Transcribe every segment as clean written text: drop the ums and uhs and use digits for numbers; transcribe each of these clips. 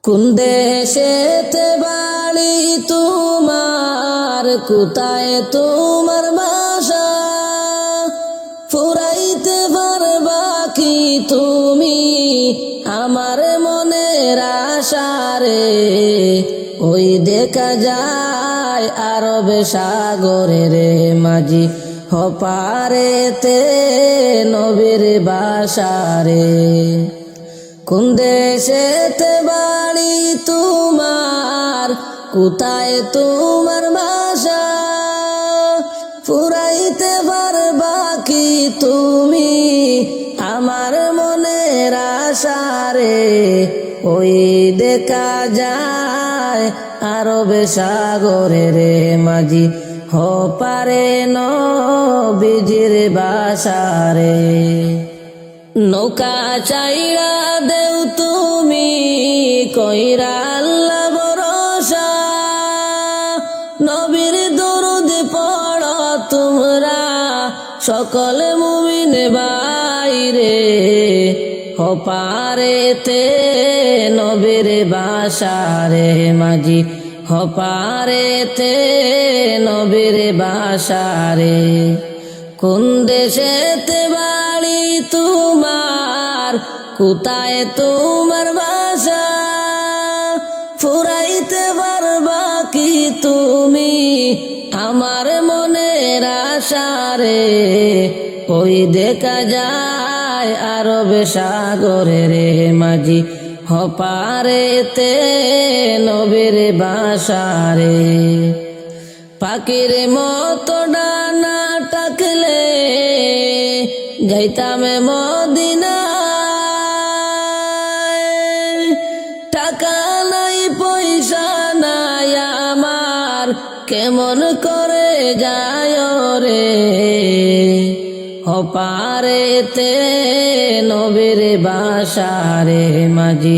কোন দেশেতে বাড়ি তোমার, কোথায় তোমার বাসা? ফুরাইতে পারবা কি তুমি আমার মনের আশা রে? ওই দেখা যায় আরব সাগরের মাঝি, হপারেতে নবীর বাসা রে। কোন দেশেতে বাড়ি তোমার, কোথায় তোমার বাসা? ফুরাইতে পারবা কি তুমি আমার মনের আশা রে? ওই দেখা যায় আরব সাগরের মাঝি, হপারে নবীজির বাসা রে। নৌকা চাইরা দেও তুমি কইরা আল্লাহ ভরসা, নবীর দরুদ পড়ো তোমরা সকল মুমিন বাইরে। হপারেতে নবীর বাসা রে মাঝি, হপারেতে নবীর বাসা রে। কোন দেশেতে বাড়ি তোমার, কোথায় তোমার বাসা? ফুরাইতে পারবা কি তুমি আমার মনের আশা রে? ওই দেখা যায় আরব সাগরের মাঝি, হপারেতে নবীর বাসা রে। পাখির মতো ডানা টাকলে যাইতাম মদিনায়, টাকা নাই পয়সা নাই আমার, কেমন করে যায় রে? হপারেতে নবীর বাসা রে মাঝি,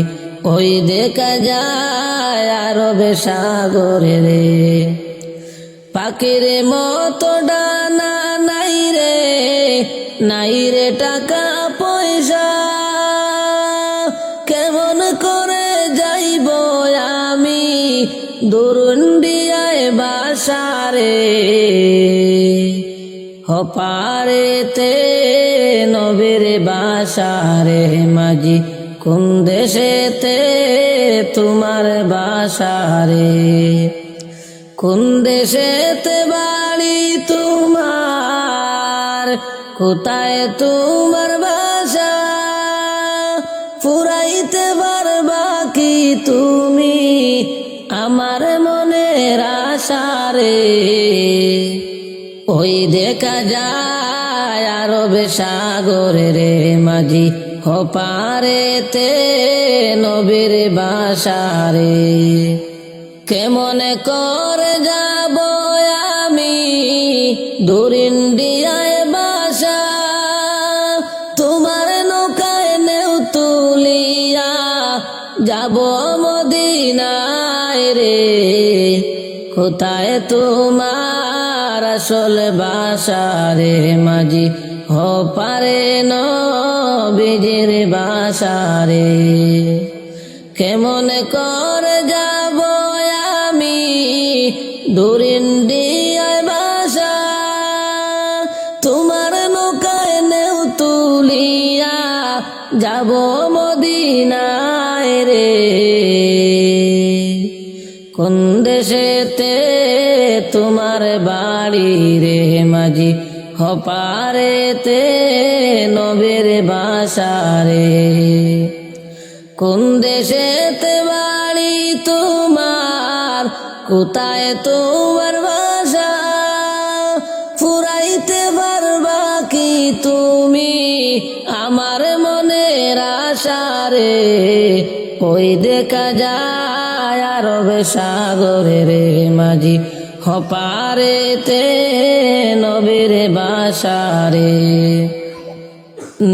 ওই দেখা যায় আরব সাগরে রে। পাখির মতো ডানা নাই রে, নাই রে টাকা পয়সা, কেমন করে যাইব আমি দুরুন্ডিয়ায় বাসা রে? হপারেতে নবীর বাসা রে মাঝি, কোন দেশেতে তোমার বাসা রে? কোন দেশেতে বাড়ি তোমার, কোথায় তোমার বাসা? ফুরাইতে পারবা কি তুমি আমার মনের আশা রে? ওই দেখা যায় আরব সাগরের মাঝি, হপারেতে নবীর বাসা রে। কেমন করে যাব আমি দুরিন্ডিয়ায় বাসা? তোমার নৌকায় নেও তুলিয়া যাব মদিনায় রে। কোথায় তোমার আসল বাসা রে মাঝি, হপারে নবীজির বাসা রে। কেমন করে যাব আমি দুরিন্ডিয়ায় বাসা? তোমার নৌকায় নেও তুলিয়া যাব মদিনায় রে। কোন দেশেতে তোমার বাড়ি রে মাঝি, হপারেতে নবীর বাসা রে। কোন দেশেতে বাড়ি তোমার, কোথায় তোমার বাসা? ফুরাইতে পারবা কি তুমি আমার মনের আশা রে? ওই দেখা যায় আরব সাগরের মাঝি, হপারেতে নবীর বাসা রে।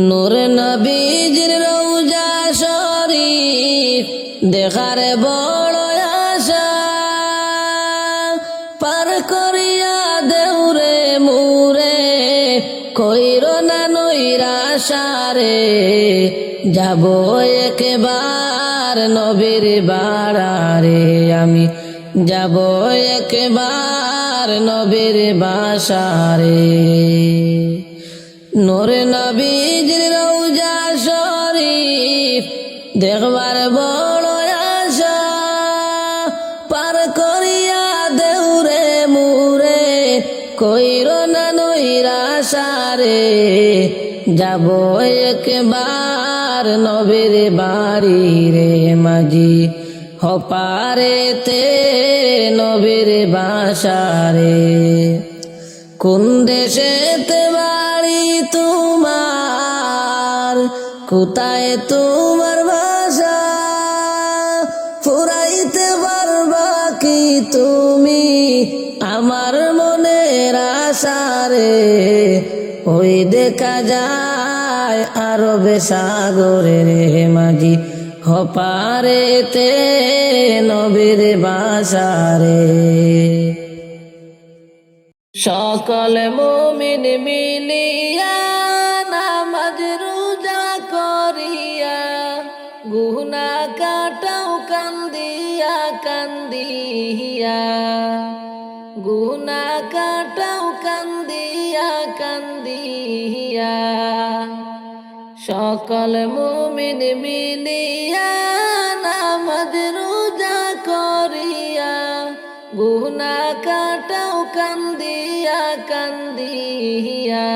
নূর নবীজির রওজা শরীফ দেখার বড় আশা, পার করিয়া দেউরে মুরে কইরো না নৈরাশা রে। যাব একবার একবার নবীর বাড়ারে আমি যাব একবার নবীর বাসারে নূরে নবীজির রওজা শরীফ দেখবার বড় আশা পার করিয়া দেউরে মুরে কইর না নৈরাশারে যাব একবার নবীর বাড়ি রে মাঝি হপারেতে নবীর বাসারে কোন দেশেতে বাড়ি তোমার কোথায় তোমার ভাষা ফুরাইতে পারবা কি তুমি আমার মনের আশারে ওই দেখা যায় আরবে সাগরে রে মাঝি হপারেতে নবীর বাসারে সকল মুমিন মিলিয়া নামাজ রোজা করিয়া গুনাহ কাটাও কান্দিয়া কান্দিয়া গুনাহ কাটাও কান্দিয়া কান্দিয়া সকল মুমিন মিলিয়া নামাজ রোজা করিয়া গুনাহ কাটাও কান্দিয়া কান্দিয়া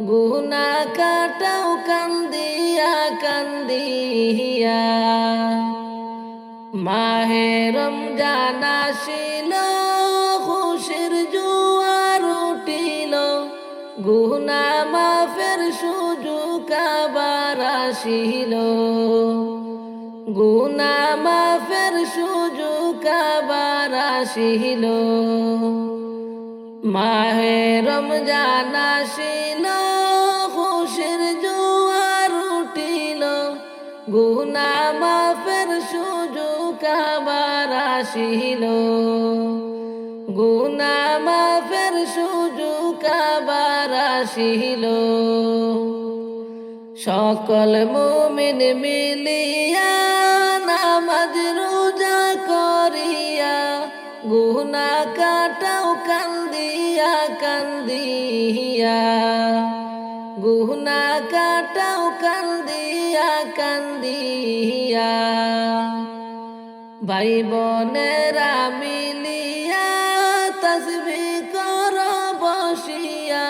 গুনাহ কাটাও কান্দিয়া কান্দিয়া মাহে রমজান আসিল খুশির জোয়ার উঠিল গুনাহ মাফের সুযোগ আবার আসিল গুনাহ মাফের সুযোগ আবার আসিল মাহে রমজান আসিল খুশির জোয়ার উঠিল গুনাহ মাফের সুযোগ আবার আসিল গুনাহ মাফের সুযোগ আবার আসিল সকল মুমিন মিলিয়া নামাজ রোজা করিয়া গুনাহ কাটাও কান্দিয়া কান্দিয়া গুনাহ কাটাও কান্দিয়া কান্দিয়া ভাই বোনেরা মিলিয়া তাসবিহ কর বসিয়া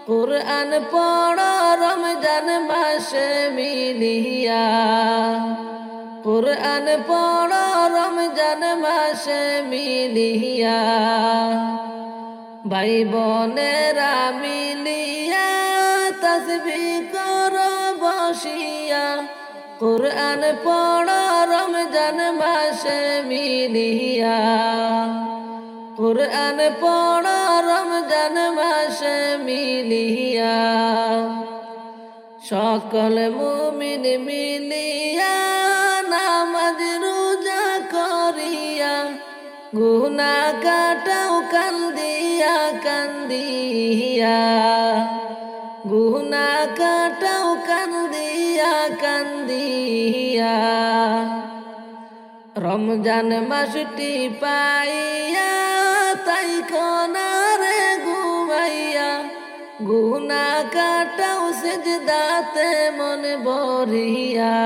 কুরআন পড় রমজান মাসে মিলিয়া কুরআন পড় রমজান মাসে মিলিয়া ভাই বোনেরা মিলিয়া তাসবিহ কর বসিয়া কুরআন পড় রমজান মাসে মিলিয়া কুরআন পড় রমজান মাসে মিলিয়া সকল মুমিন মিলিয়া নামাজ রোজা করিয়া গুনাহ কাটাও কান্দিয়া কান্দিয়া গুনাহ কাটাও কান্দিয়া কান্দিয়া রমজান মাসটি পাইয়া তাই কোনারে ঘুমাইয়া গুনাহ কাটাও সিজদাতে মন ভরিয়া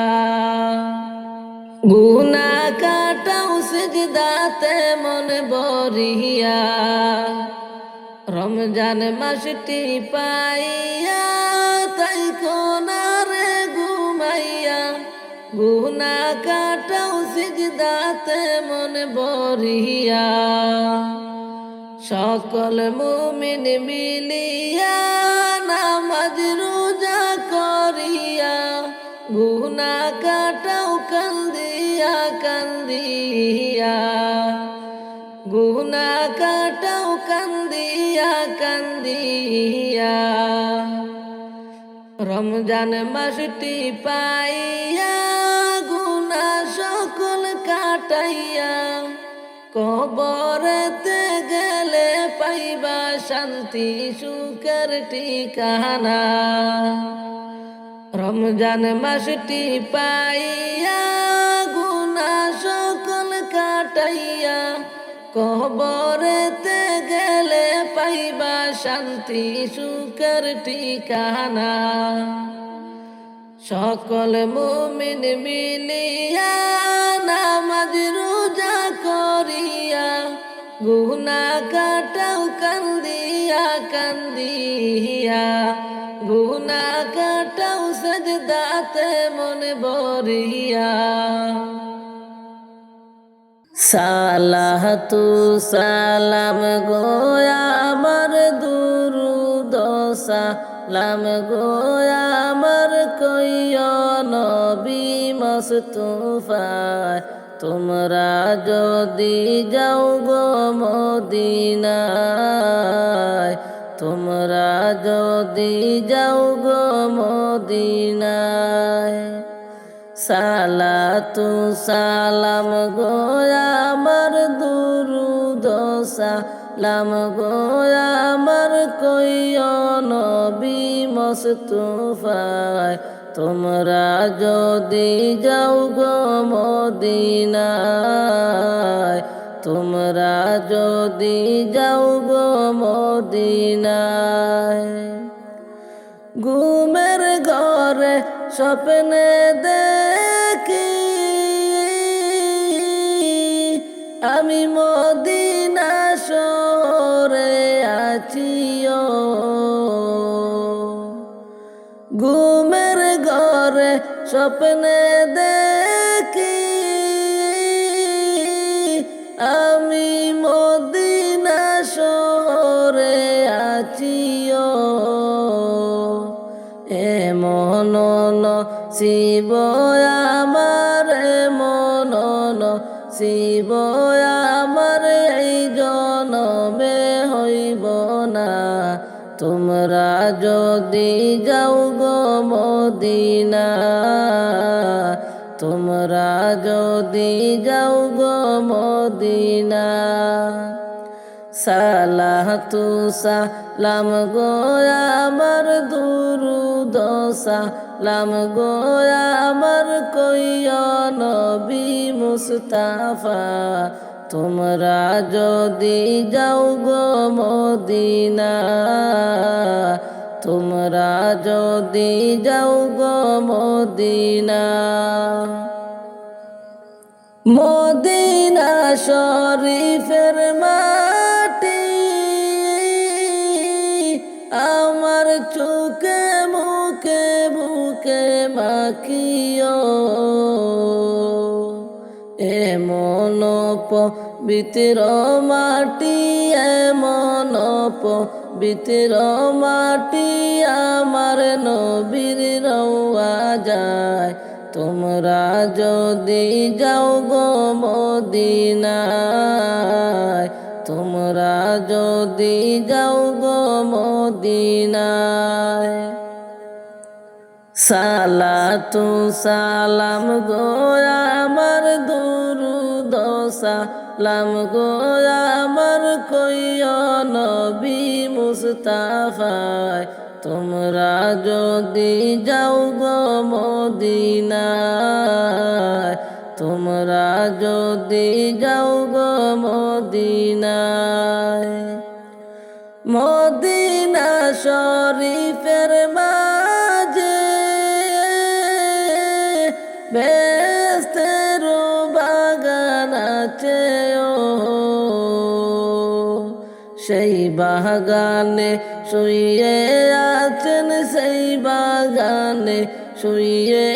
গুনাহ কাটাও সিজদাতে মন ভরিয়া রমজান মাসটি পাইয়া তাই কোনারে ঘুমাইয়া গুনাহ কাটাও সিজদাতে মন ভরিয়া সকল মুমিন মিলিয়া নামাজ রোজা করিয়া গুনাহ কাটাও কান্দিয়া কান্দিয়া গুনাহ কাটাও কান্দিয়া কান্দিয়া রমজান মাসটি পাইয়া গুনাহ সকল কাটাইয়া কবরেতে গেলে পাইবা শান্তি সুখের ঠিকানা রমজান মাসটি পাইয়া কবরেতে গেলে পাইবা শান্তি সুখের ঠিকানা। সকল মুমিন মিলিয়া নামাজ রোজা করিয়া গুনাহ কাটাও কান্দিয়া কান্দিয়া, গুনাহ কাটাও সাজদাতে মন ভরিয়া। সালাতু সালাম গো আমার দুরুদ সালাম গো আমার কইও নবী মুস্তাফায়, তোমরা যদি যাও গো মদিনায়, তোমরা যদি যাও গো মদিনায়। সালাতু সালাম গো আমার দুরুদ সালাম গো আমার কইও নবী মুস্তাফায়, তোমরা যদি যাও গো মদিনায়, তোমরা যদি যাও গো মদিনায়। ঘুমের ঘরে স্বপ্নে দেখি আমি মদিনা শহরে আছিও, ঘুমের ঘরে স্বপ্নে দেখি আমি মদিনা শহরে আছিও। এমন নসিব আমার, এমন নসিব আমার এই জনমে হইব না, তোমরা যদি যাও গো মদিনা, তোমরা যদি যাও গো মদিনা। সালাতু সালাম গো আমার দুরুদ সালাম গো আমার কইও নবী মুস্তাফা, তোমরা যদি যাও গো মদিনা, তোমরা যদি যাও গো মদিনা। মদিনা শরীফের মাটি আমার চোখে মুখে বুকে মাখিও, এমন পবিত্র মাটি, এমন পবিত্র মাটি আমার নবীর রওয়া যায়, তোমরা যদি যাও গো মদিনায়, তোমরা যদি যাও গো মদিনায়। সালাতু সালাম গো আমার দুরুদ সালাম গো আমার কইও নবী মুস্তাফায়, তোমরা যদি যাও গো মদিনায়, তোমরা যদি যাও গো মদিনায়। মদিনা শরীফের মাঝে বেহেশতের বাগান আছে ও, সেই বাগানে শুয়ে আছেন, সেই বাগানে শুয়ে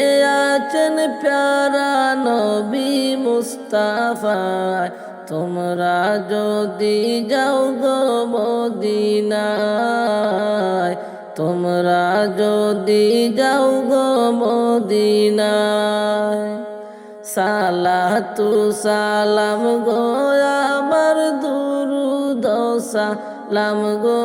আছেন প্যারা নবী মুস্তাফায়, তোমরা যদি যাও গো মদিনায়, তোমরা যদি যাও গো মদিনায়। সালাতু সালাম গো আমার দুরুদ সালাম গো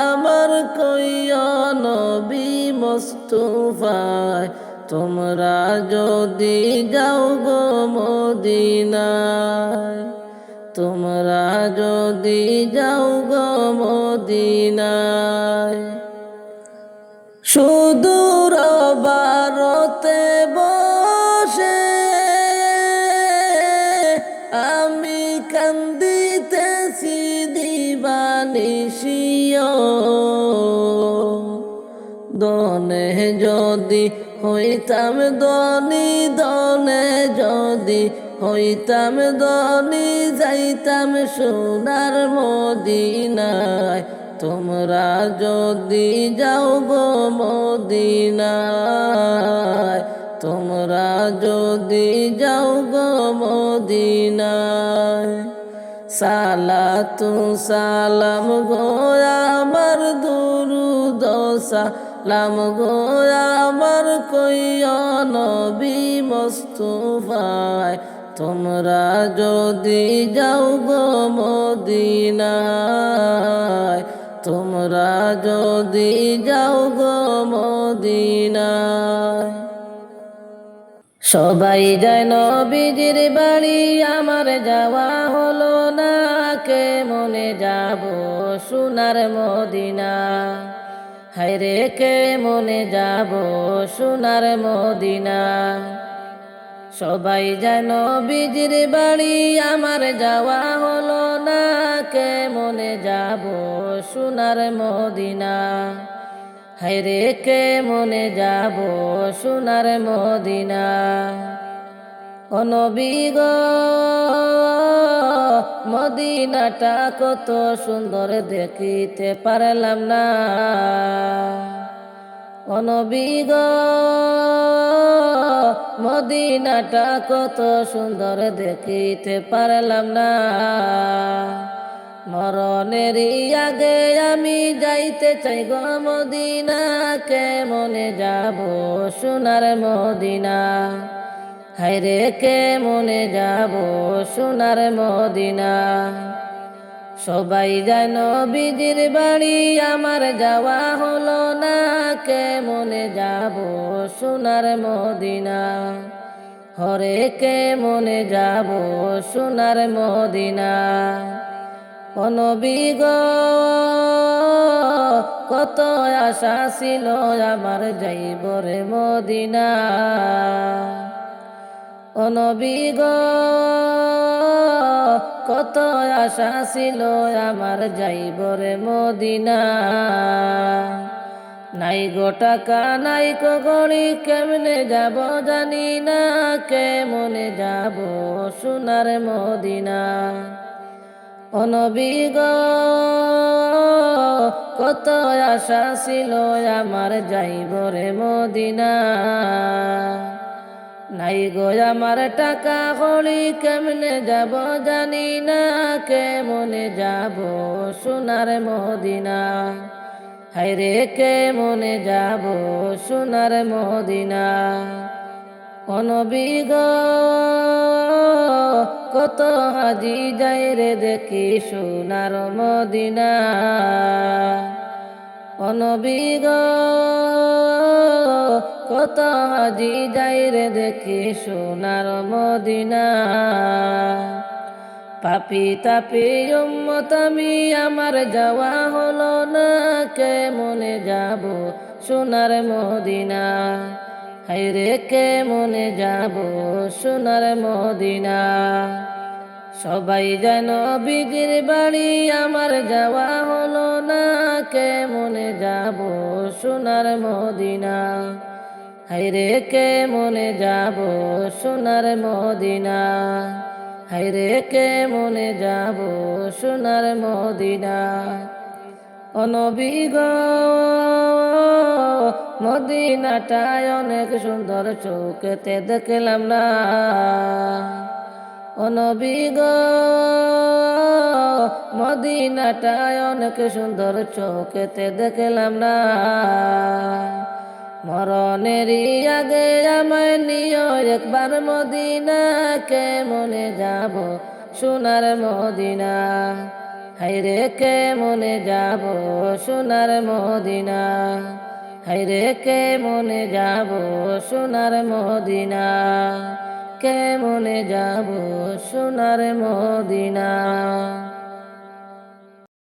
আমার কইও নবী মুস্তাফায়, তোমরা যদি যাও গো মদিনায়, তোমরা যদি যাও গো মদিনায়। সুদূর ভারতে বসে আমি কান্দিতে মিশিও দনে যদি হইতাম ধনী দনে যদি হইতাম ধনী যাইতাম সোনার মদিনায় তোমরা যদি যাও গো মদিনায় তোমরা যদি যাও গো মদিনায় সালাতু সালাম গো আমার দুরুদ সালাম গো আমার কইয়া নবী মুস্তাফায় তোমরা যদি যাও গো মদিনায় তোমরা যদি যাও গো মদিনায় সবাই যায় নবীজির বাড়ি আমার যাওয়া হলো না কে মনে যাব সোনার মদিনা হায়রে কে মনে যাব সোনার মদিনা সবাই যায় নবীজির বাড়ি আমার যাওয়া হলো না কে মনে যাব সোনার মদিনা হায়রে কে মনে যাব সোনার মদিনা ও নবী গো মদিনাটা কত সুন্দর দেখিতে পারলাম না ও নবী গো মদিনাটা কত সুন্দর দেখিতে পারলাম না মরণেরই আগে আমি যাইতে চাই গো মদিনা কে মনে যাব সোনার মদিনা হায়রে কে মনে যাব সোনার মদিনা সবাই যায় নবীজির বাড়ি আমার যাওয়া হলো না কে মনে যাব সোনার মদিনা হরে কে মনে যাব সোনার মদিনা ও নবী গো কত আশা ছিল আমার যাইব রে মদিনা ও নবী গো কত আশা ছিল আমার যাইব রে মদিনা নাই গো টাকা নাই গো গড়ি কেমনে যাব জানি না কে মনে যাব সোনার মদিনা ও নবী গো কত আশা ছিল আমার যাইব রে মদিনা নাই গো আমার টাকা কড়ি কেমনে যাব জানি না কে মনে যাব সোনার মদিনা হায়রে কে মনে যাব সোনার মদিনা ও নবী গো কত হাজি যাই রে দেখি সোনার মদিনা ও নবী গো কত হাজি যাই রে দেখি সোনার মদিনা পাপি তাপি উম্মত আমি আমার যাওয়া হলো না কে মনে যাব সোনার মদিনা হায়রে কে মনে যাব সোনার মদিনা সবাই যায় নবীজির বাড়ি আমার যাওয়া হলো না কে মনে যাব সোনার মদিনা হায়রে কে মনে যাব সোনার মদিনা হায়রে কে মনে যাব সোনার মদিনা ও নবী গো মদিনাটায় অনেক সুন্দর চোখেতে দেখলাম না ও নবী গো মদিনাটায় অনেক সুন্দর চোখেতে দেখলাম না মরণেরই আগে আমায় নিও একবার মদিনা কে মনে যাব সোনার মদিনা হায়রে কে মনে যাব সোনার মদিনা হায়রে কে মনে যাব সোনার মদিনা কে মনে যাব সোনার মদিনা।